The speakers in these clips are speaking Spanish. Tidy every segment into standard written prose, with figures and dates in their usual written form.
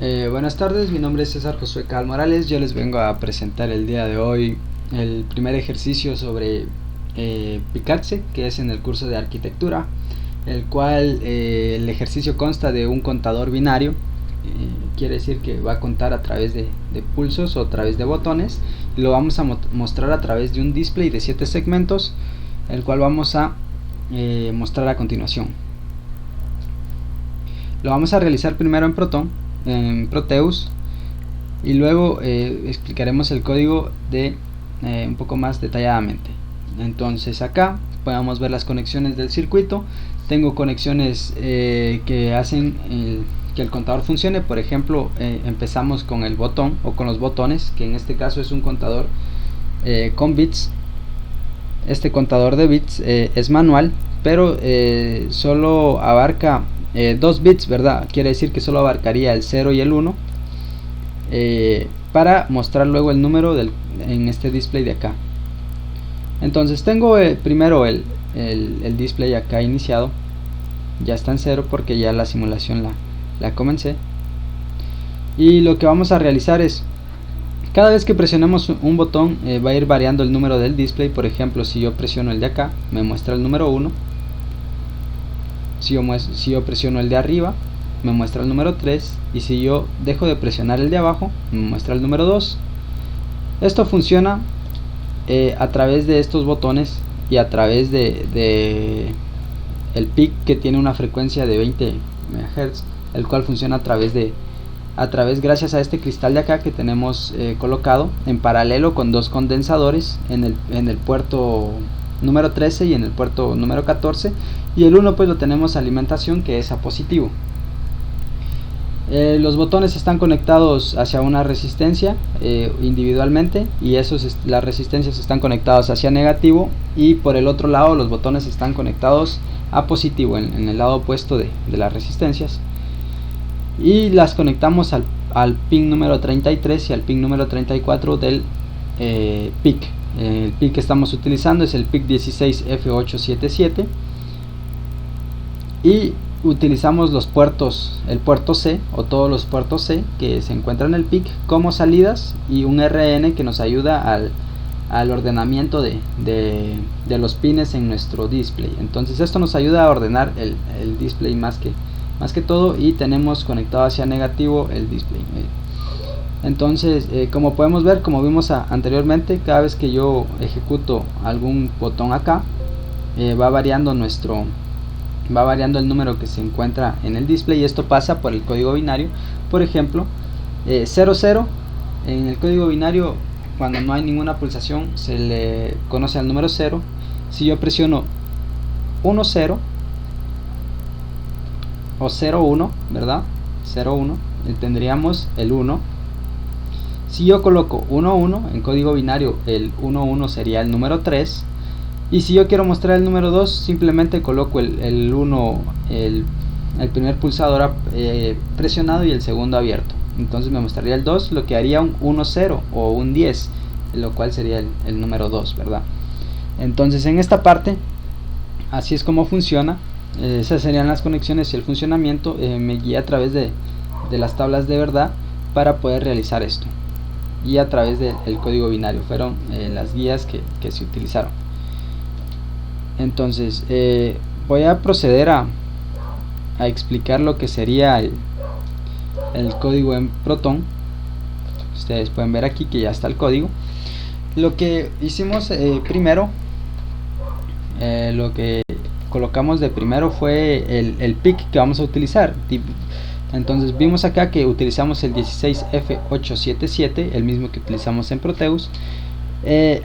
Buenas tardes, mi nombre es César Josué Cal Morales. Yo les vengo a presentar el día de hoy el primer ejercicio sobre Picaxe, que es en el curso de arquitectura, el cual el ejercicio consta de un contador binario. Quiere decir que va a contar a través de pulsos o a través de botones, y lo vamos a mostrar a través de un display de 7 segmentos, el cual vamos a mostrar a continuación. Lo vamos a realizar primero en Proteus, y luego explicaremos el código un poco más detalladamente. Entonces acá podemos ver las conexiones del circuito. Tengo conexiones que hacen que el contador funcione. Por ejemplo, empezamos con el botón o con los botones, que en este caso es un contador con bits. Este contador de bits es manual, pero solo abarca 2 bits, ¿verdad? Quiere decir que solo abarcaría el 0 y el 1 para mostrar luego el número en este display de acá. Entonces tengo primero el display acá iniciado. Ya está en 0 porque ya la simulación la comencé. Y lo que vamos a realizar es, cada vez que presionemos un botón va a ir variando el número del display. Por ejemplo, si yo presiono el de acá, me muestra el número 1. Si yo presiono el de arriba, me muestra el número 3, y si yo dejo de presionar el de abajo, me muestra el número 2. Esto funciona a través de estos botones y a través de el PIC, que tiene una frecuencia de 20 MHz, el cual funciona gracias a este cristal de acá que tenemos colocado en paralelo con dos condensadores en el puerto número 13 y en el puerto número 14, y el 1 pues lo tenemos a alimentación, que es a positivo. Los botones están conectados hacia una resistencia individualmente, y las resistencias están conectadas hacia negativo, y por el otro lado los botones están conectados a positivo en el lado opuesto de las resistencias, y las conectamos al pin número 33 y al pin número 34 del PIC. El PIC que estamos utilizando es el PIC 16F877, y utilizamos el puerto C o todos los puertos C que se encuentran en el PIC como salidas, y un RN que nos ayuda al ordenamiento de los pines en nuestro display. Entonces esto nos ayuda a ordenar el display más que todo, y tenemos conectado hacia negativo el display. Entonces como podemos ver, como vimos anteriormente, cada vez que yo ejecuto algún botón acá, va variando el número que se encuentra en el display, y esto pasa por el código binario. Por ejemplo, 00 en el código binario, cuando no hay ninguna pulsación, se le conoce al número 0. Si yo presiono 10 o 01, ¿verdad? 01, tendríamos el 1. Si yo coloco 11 en código binario, el 11 sería el número 3. Y si yo quiero mostrar el número 2, simplemente coloco el 1, el primer pulsador presionado y el segundo abierto. Entonces me mostraría el 2, lo que haría un 10 o un 10, lo cual sería el número 2, ¿verdad? Entonces en esta parte, así es como funciona. Esas serían las conexiones y el funcionamiento. Me guié a través de las tablas de verdad para poder realizar esto, y a través del código binario fueron las guías que se utilizaron. Entonces voy a proceder a explicar lo que sería el código en Proton. Ustedes pueden ver aquí que ya está el código. Lo que hicimos primero, lo que colocamos de primero fue el PIC que vamos a utilizar. Entonces vimos acá que utilizamos el 16F877, el mismo que utilizamos en Proteus.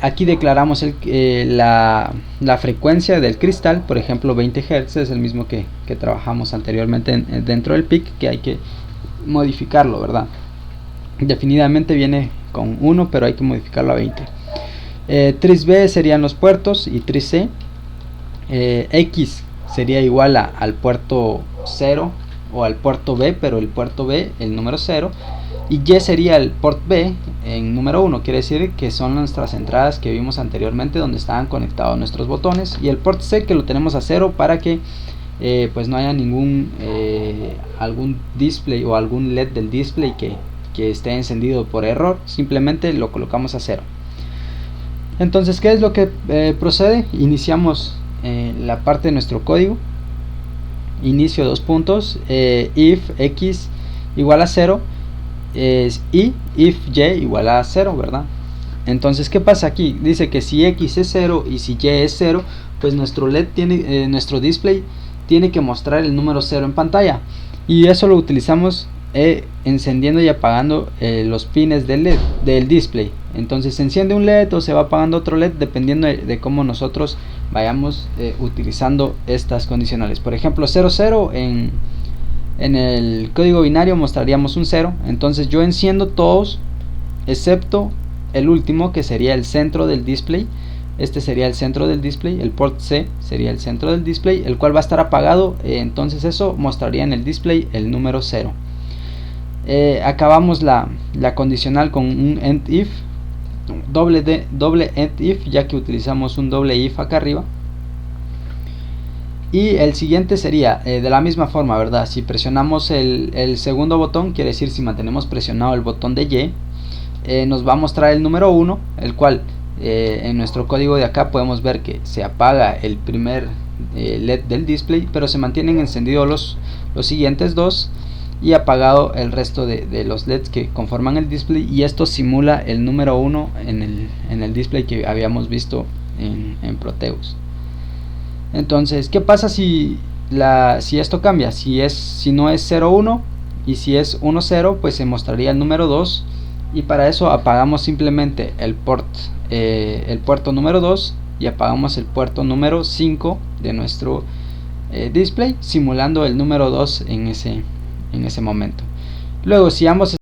Aquí declaramos la frecuencia del cristal, por ejemplo 20 Hz, es el mismo que trabajamos anteriormente dentro del PIC, que hay que modificarlo, ¿verdad? Definitivamente viene con 1, pero hay que modificarlo a 20. 3B serían los puertos, y 3C. X sería igual al puerto 0 o al puerto B, pero el puerto B, el número 0, y Y sería el port B en número 1, quiere decir que son nuestras entradas que vimos anteriormente donde estaban conectados nuestros botones, y el port C que lo tenemos a 0 para que pues no haya ningún algún display o algún LED del display que esté encendido por error. Simplemente lo colocamos a 0. Entonces, ¿qué es lo que procede? Iniciamos la parte de nuestro código. Inicio dos puntos, if x igual a 0 y if y igual a 0, ¿verdad? Entonces, ¿qué pasa aquí? Dice que si x es 0 y si y es 0, pues nuestro LED tiene, nuestro display tiene que mostrar el número 0 en pantalla, y eso lo utilizamos encendiendo y apagando los pines del LED, del display. Entonces se enciende un LED o se va apagando otro LED dependiendo de cómo nosotros vayamos utilizando estas condicionales. Por ejemplo, 00 en el código binario mostraríamos un 0. Entonces yo enciendo todos excepto el último, que sería el centro del display. Este sería el centro del display, el port C sería el centro del display, el cual va a estar apagado. Entonces eso mostraría en el display el número 0. Acabamos la condicional con un end if, doble end if, ya que utilizamos un doble if acá arriba. Y el siguiente sería de la misma forma, ¿verdad? Si presionamos el segundo botón, quiere decir si mantenemos presionado el botón de Y, nos va a mostrar el número 1, el cual en nuestro código de acá podemos ver que se apaga el primer LED del display, pero se mantienen encendidos los siguientes dos y apagado el resto de los LEDs que conforman el display, y esto simula el número 1 en el display que habíamos visto en Proteus. Entonces, ¿qué pasa si esto cambia? Si no es 01 y si es 10, pues se mostraría el número 2, y para eso apagamos simplemente el puerto número 2 y apagamos el puerto número 5 de nuestro display, simulando el número 2 en ese momento. Luego, si ambos